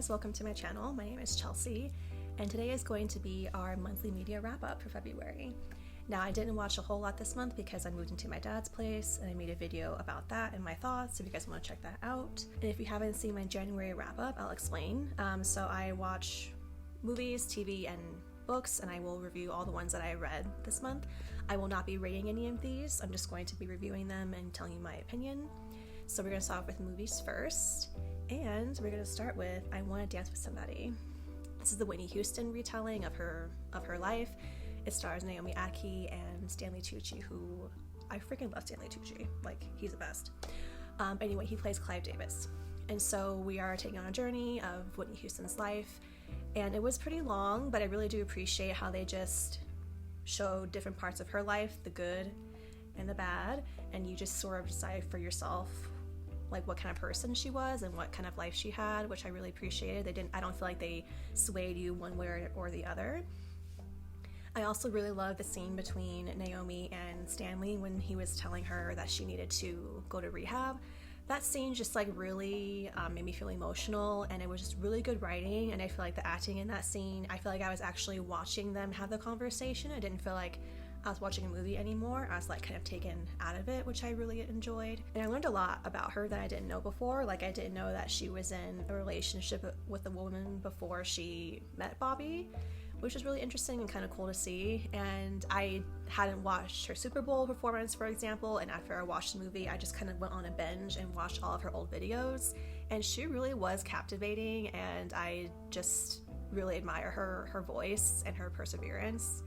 guys, welcome to my channel. My name is Chelsea, and today is going to be our monthly media wrap-up for February. Now, I didn't watch a whole lot this month because I moved into my dad's place, and I made a video about that and my thoughts if you guys want to check that out. And if you haven't seen my January wrap-up, I'll explain. So I watch movies, TV, and books, and I will review all the ones that I read this month. I will not be rating any of these. I'm just going to be reviewing them and telling you my opinion. So we're going to start off with movies first, and we're going to start with I Want to Dance with Somebody. This is the Whitney Houston retelling of her life. It stars Naomi Ackie and Stanley Tucci, who I freaking love Stanley Tucci. Like, he's the best. Anyway, he plays Clive Davis. And so we are taking on a journey of Whitney Houston's life, and it was pretty long, but I really do appreciate how they just showed different parts of her life, the good and the bad, and you just sort of decide for yourself like what kind of person she was and what kind of life she had, which I really appreciated. I don't feel like they swayed you one way or the other. I also really love the scene between Naomi and Stanley when he was telling her that she needed to go to rehab. That scene just like really made me feel emotional, and it was just really good writing, and I feel like the acting in that scene, I feel like I was actually watching them have the conversation. I didn't feel like I was watching a movie anymore. I was like kind of taken out of it, which I really enjoyed. And I learned a lot about her that I didn't know before. Like, I didn't know that she was in a relationship with a woman before she met Bobby, which is really interesting and kind of cool to see. And I hadn't watched her Super Bowl performance, for example, and after I watched the movie, I just kind of went on a binge and watched all of her old videos, and she really was captivating, and I just really admire her voice and her perseverance.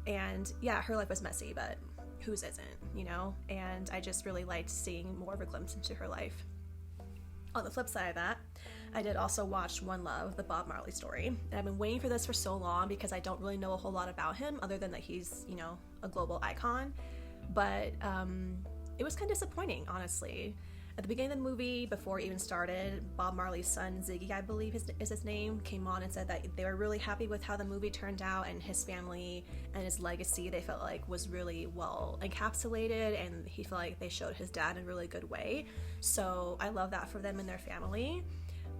And yeah, her life was messy, but whose isn't, you know? And I just really liked seeing more of a glimpse into her life. On the flip side of that, I did also watch One Love, the Bob Marley story. And I've been waiting for this for so long because I don't really know a whole lot about him other than that he's, you know, a global icon. But it was kind of disappointing, honestly. At the beginning of the movie, before it even started, Bob Marley's son, Ziggy, I believe is his name, came on and said that they were really happy with how the movie turned out, and his family and his legacy, they felt like was really well encapsulated, and he felt like they showed his dad in a really good way. So I love that for them and their family.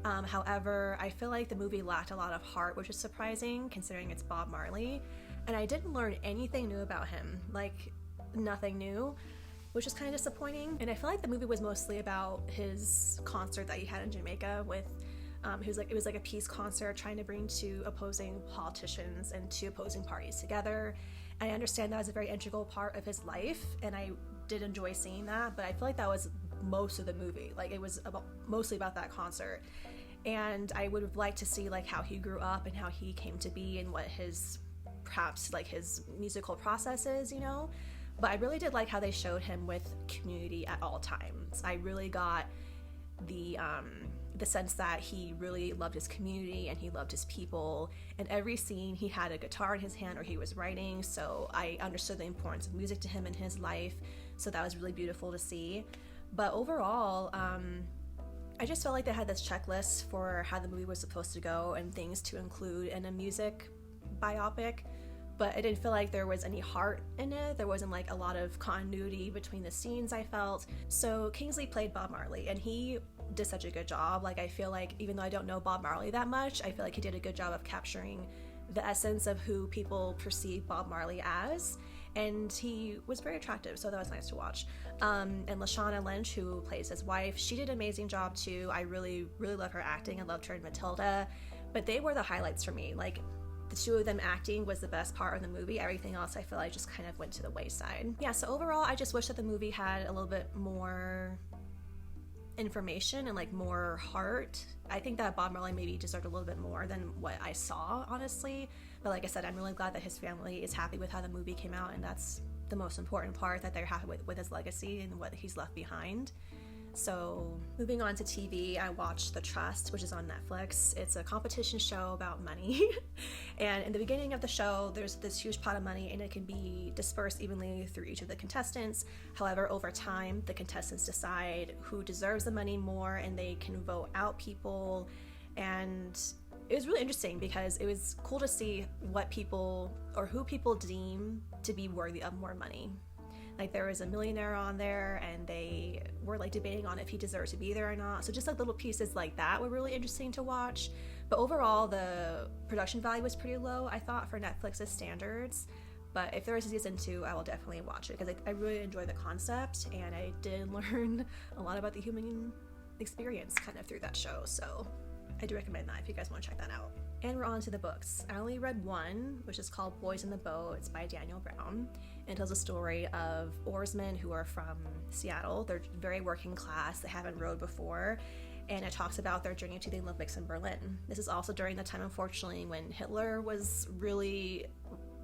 However, I feel like the movie lacked a lot of heart, which is surprising considering it's Bob Marley, and I didn't learn anything new about him, like nothing new, which is kind of disappointing. And I feel like the movie was mostly about his concert that he had in Jamaica with it was like a peace concert trying to bring two opposing politicians and two opposing parties together. And I understand that was a very integral part of his life, and I did enjoy seeing that, but I feel like that was most of the movie. Like, it was mostly about that concert, and I would have liked to see like how he grew up and how he came to be and what his perhaps like his musical process is, you know. But I really did like how they showed him with community at all times. I really got the sense that he really loved his community and he loved his people. In every scene, he had a guitar in his hand or he was writing, so I understood the importance of music to him in his life. So that was really beautiful to see. But overall, I just felt like they had this checklist for how the movie was supposed to go and things to include in a music biopic. But I didn't feel like there was any heart in it. There wasn't like a lot of continuity between the scenes, I felt. So Kingsley played Bob Marley, and he did such a good job. Like, I feel like even though I don't know Bob Marley that much, I feel like he did a good job of capturing the essence of who people perceive Bob Marley as. And he was very attractive, so that was nice to watch. And Lashana Lynch, who plays his wife, she did an amazing job too. I really, really love her acting. I loved her in Matilda. But they were the highlights for me. Like, the two of them acting was the best part of the movie. Everything else I feel like just kind of went to the wayside. Yeah, so overall, I just wish that the movie had a little bit more information and like more heart. I think that Bob Marley maybe deserved a little bit more than what I saw, honestly. But like I said, I'm really glad that his family is happy with how the movie came out, and that's the most important part, that they're happy with his legacy and what he's left behind. So moving on to TV, I watched The Trust, which is on Netflix. It's a competition show about money. And in the beginning of the show, there's this huge pot of money, and it can be dispersed evenly through each of the contestants. However, over time, the contestants decide who deserves the money more, and they can vote out people. And it was really interesting because it was cool to see what people or who people deem to be worthy of more money. Like there was a millionaire on there and they were like debating on if he deserved to be there or not. So just like little pieces like that were really interesting to watch. But overall, the production value was pretty low, I thought, for Netflix's standards. But if there is a season 2, I will definitely watch it because I really enjoy the concept and I did learn a lot about the human experience kind of through that show. So I do recommend that if you guys want to check that out. And we're on to the books. I only read one, which is called Boys in the Boat. It's by Daniel Brown and tells a story of oarsmen who are from Seattle. They're very working class. They haven't rowed before. And it talks about their journey to the Olympics in Berlin. This is also during the time, unfortunately, when Hitler was really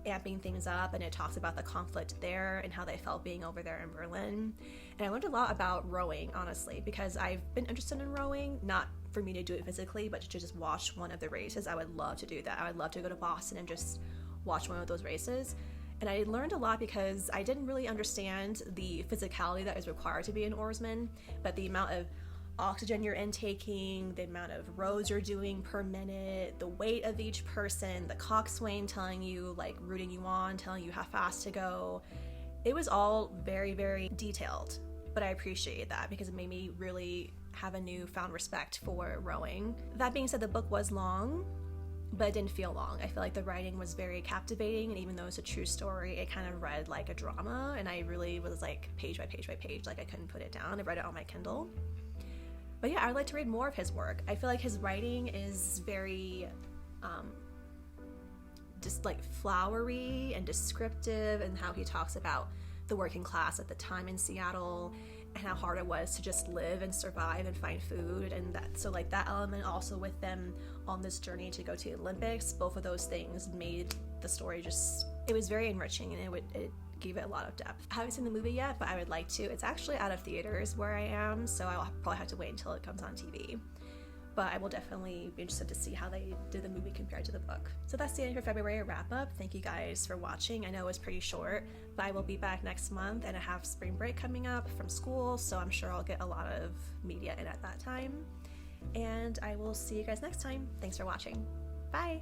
amping things up, and it talks about the conflict there and how they felt being over there in Berlin. And I learned a lot about rowing, honestly, because I've been interested in rowing, not for me to do it physically, but to just watch one of the races. I would love to do that. I would love to go to Boston and just watch one of those races. And I learned a lot because I didn't really understand the physicality that is required to be an oarsman, but the amount of oxygen you're intaking, the amount of rows you're doing per minute, the weight of each person, the coxswain telling you, like rooting you on, telling you how fast to go. It was all very, very detailed, but I appreciated that because it made me really have a newfound respect for rowing. That being said, the book was long, but it didn't feel long. I feel like the writing was very captivating, and even though it's a true story, it kind of read like a drama, and I really was like page by page by page, like I couldn't put it down. I read it on my Kindle. But yeah, I'd like to read more of his work. I feel like his writing is very just like flowery and descriptive, and how he talks about the working class at the time in Seattle and how hard it was to just live and survive and find food, and that, so like that element also with them on this journey to go to the Olympics, both of those things made the story just, it was very enriching, and it gave it a lot of depth. I haven't seen the movie yet, but I would like to. It's actually out of theaters where I am, so I'll probably have to wait until it comes on TV. But I will definitely be interested to see how they did the movie compared to the book. So that's the end for February wrap up. Thank you guys for watching. I know it was pretty short, but I will be back next month, and I have spring break coming up from school, so I'm sure I'll get a lot of media in at that time. And I will see you guys next time. Thanks for watching. Bye!